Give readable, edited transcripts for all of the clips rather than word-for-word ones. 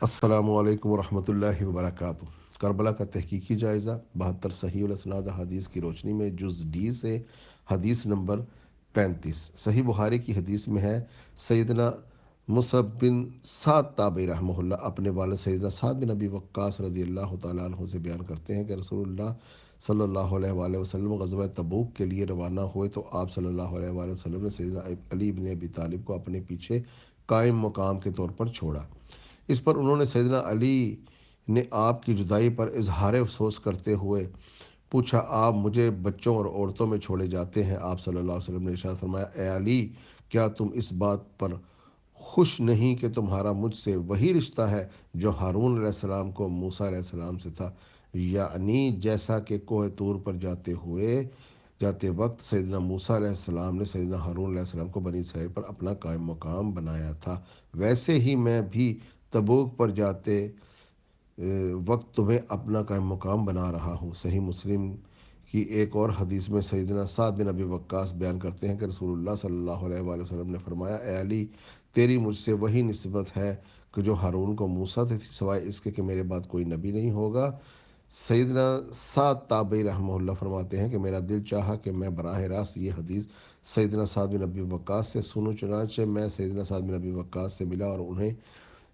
السلام علیکم ورحمۃ اللہ وبرکاتہ۔ کربلا کا تحقیقی جائزہ 72 صحیح الاسناد حدیث کی روشنی میں جز ڈی سے حدیث نمبر 35 صحیح بخاری کی حدیث میں ہے، سیدنا مصعب بن سعد تابعی رحمہ اللہ اپنے والد سیدنا سعد بن ابی وقاص رضی اللہ تعالیٰ عنہ سے بیان کرتے ہیں کہ رسول اللہ صلی اللہ علیہ وآلہ وسلم غزوہ تبوک کے لیے روانہ ہوئے تو آپ صلی اللہ علیہ وآلہ وسلم نے سیدنا علی بن ابی طالب کو اپنے پیچھے قائم مقام کے طور پر چھوڑا۔ اس پر انہوں نے سیدنا علی نے آپ کی جدائی پر اظہار افسوس کرتے ہوئے پوچھا، آپ مجھے بچوں اور عورتوں میں چھوڑے جاتے ہیں؟ آپ صلی اللہ علیہ وسلم نے ارشاد فرمایا، اے علی، کیا تم اس بات پر خوش نہیں کہ تمہارا مجھ سے وہی رشتہ ہے جو ہارون علیہ السلام کو موسیٰ علیہ السلام سے تھا، یعنی جیسا کہ کوہ طور پر جاتے وقت سیدنا موسیٰ علیہ السلام نے سیدنا ہارون علیہ السلام کو بنی اسرائیل پر اپنا قائم مقام بنایا تھا، ویسے ہی میں بھی تبوک پر جاتے وقت تمہیں اپنا قائم مقام بنا رہا ہوں۔ صحیح مسلم کی ایک اور حدیث میں سیدنا سعد بن ابی وقاص بیان کرتے ہیں کہ رسول اللہ صلی اللہ علیہ وآلہ وسلم نے فرمایا، اے علی، تیری مجھ سے وہی نسبت ہے کہ جو ہارون کو موسیٰ سے تھی، سوائے اس کے کہ میرے بعد کوئی نبی نہیں ہوگا۔ سیدنا سعد تابعی رحمہ اللہ فرماتے ہیں کہ میرا دل چاہا کہ میں براہ راست یہ حدیث سیدنا سعد بن ابی وقاص سے سنوں، چنانچہ میں سیدنا سعد بن ابی وقاص سے ملا اور انہیں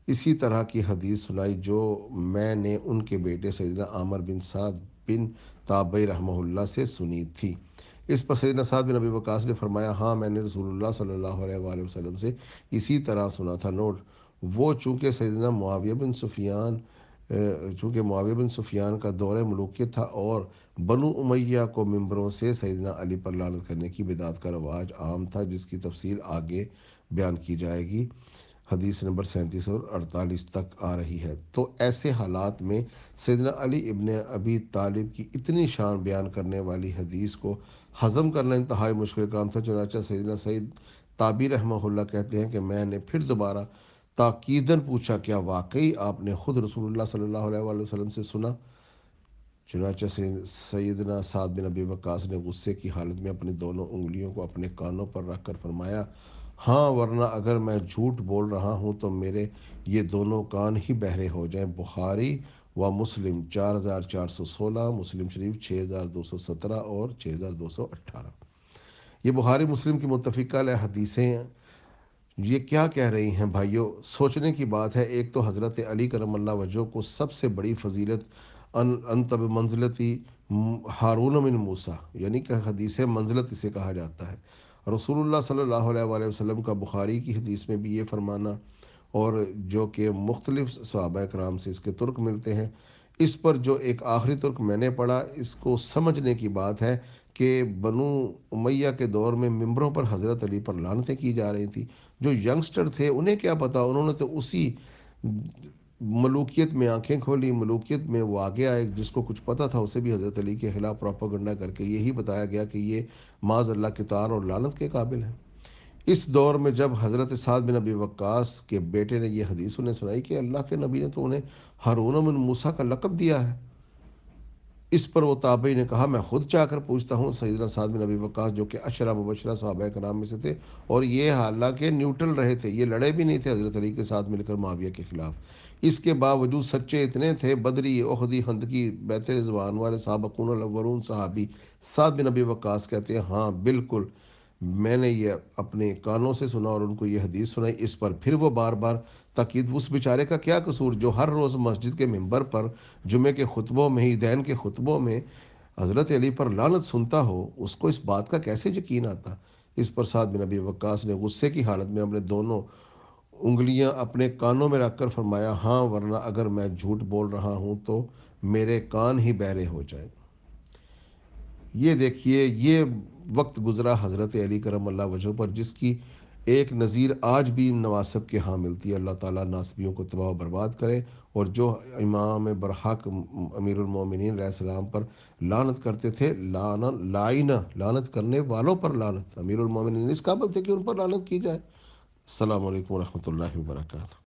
اسی طرح کی حدیث سنائی جو میں نے ان کے بیٹے سیدنا عامر بن سعد بن تابعی رحمہ اللہ سے سنی تھی۔ اس پر سیدنا سعد بن ابی وقاص نے فرمایا، ہاں، میں نے رسول اللہ صلی اللہ علیہ وآلہ وسلم سے اسی طرح سنا تھا۔ نوٹ: وہ چونکہ معاویہ بن سفیان کا دور ملوکیت تھا اور بنو امیہ کو ممبروں سے سیدنا علی پر لعنت کرنے کی بدعت کا رواج عام تھا، جس کی تفصیل آگے بیان کی جائے گی۔ حدیث نمبر 37 اور 48 تک آ رہی ہے۔ تو ایسے حالات میں سیدنا علی ابن ابی طالب کی اتنی شان بیان کرنے والی حدیث کو ہضم کرنا انتہائی مشکل کام تھا، چنانچہ سیدنا سعید تابعی رحمہ اللہ کہتے ہیں کہ میں نے پھر دوبارہ تاکیداً پوچھا، کیا واقعی آپ نے خود رسول اللہ صلی اللہ علیہ وآلہ وسلم سے سنا؟ چنانچہ سیدنا سعد بن ابی وقاص نے غصے کی حالت میں اپنی دونوں انگلیوں کو اپنے کانوں پر رکھ کر فرمایا، ہاں، ورنہ اگر میں جھوٹ بول رہا ہوں تو میرے یہ دونوں کان ہی بہرے ہو جائیں۔ بخاری و مسلم 4416، مسلم شریف 6217 اور 6218۔ یہ بخاری مسلم کی متفقہ علیہ حدیثیں ہیں۔ یہ کیا کہہ رہی ہیں بھائیوں؟ سوچنے کی بات ہے۔ ایک تو حضرت علی کرم اللہ وجہہ کو سب سے بڑی فضیلت انت بمنزلتی ہارون من موسیٰ، یعنی کہ حدیث منزلت اسے کہا جاتا ہے۔ رسول اللہ صلی اللہ علیہ وآلہ وسلم کا بخاری کی حدیث میں بھی یہ فرمانا، اور جو کہ مختلف صحابہ کرام سے اس کے ترک ملتے ہیں۔ اس پر جو ایک آخری ترک میں نے پڑھا، اس کو سمجھنے کی بات ہے کہ بنو امیہ کے دور میں ممبروں پر حضرت علی پر لعنتیں کی جا رہی تھیں۔ جو ینگسٹر تھے انہیں کیا پتا، انہوں نے تو اسی ملوکیت میں آنکھیں کھولی، ملوکیت میں وہ آگے آئے، جس کو کچھ پتہ تھا اسے بھی حضرت علی کے خلاف پروپیگنڈا کر کے یہی بتایا گیا کہ یہ معاذ اللہ کی طاعت اور لعنت کے قابل ہیں۔ اس دور میں جب حضرت سعد بن ابی وقاص کے بیٹے نے یہ حدیث انہیں سنائی کہ اللہ کے نبی نے تو انہیں ہارون من موسیٰ کا لقب دیا ہے، اس پر وہ تابعی نے کہا، میں خود چاہ کر پوچھتا ہوں۔ سیدنا سعد بن ابی وقاص جو کہ عشرہ مبشرہ صحابہ کرام میں سے تھے، اور یہ حالانکہ نیوٹرل رہے تھے، یہ لڑے بھی نہیں تھے حضرت علی کے ساتھ مل کر معاویہ کے خلاف، اس کے باوجود سچے اتنے تھے۔ بدری، احدی، خندقی، بیعت رضوان والے سابقون الاولون صحابی سعد بن ابی وقاص کہتے ہیں، ہاں بالکل، میں نے یہ اپنے کانوں سے سنا اور ان کو یہ حدیث سنائی۔ اس پر پھر وہ بار بار تاکید، اس بیچارے کا کیا قصور جو ہر روز مسجد کے منبر پر جمعے کے خطبوں میں، عیدین کے خطبوں میں حضرت علی پر لعنت سنتا ہو، اس کو اس بات کا کیسے یقین آتا؟ اس پر سعد بن ابی وقاص نے غصے کی حالت میں اپنے دونوں انگلیاں اپنے کانوں میں رکھ کر فرمایا، ہاں، ورنہ اگر میں جھوٹ بول رہا ہوں تو میرے کان ہی بہرے ہو جائیں۔ یہ دیکھیے، یہ وقت گزرا حضرت علی کرم اللہ وجہہ پر، جس کی ایک نظیر آج بھی نواسب کے ہاں ملتی ہے۔ اللہ تعالیٰ ناسبیوں کو تباہ و برباد کرے، اور جو امام برحق امیر المومنین علیہ السلام پر لعنت کرتے تھے، لعنت کرنے والوں پر لعنت، امیر المومنین اس قابل تھے کہ ان پر لعنت کی جائے۔ السلام علیکم ورحمۃ اللہ وبرکاتہ۔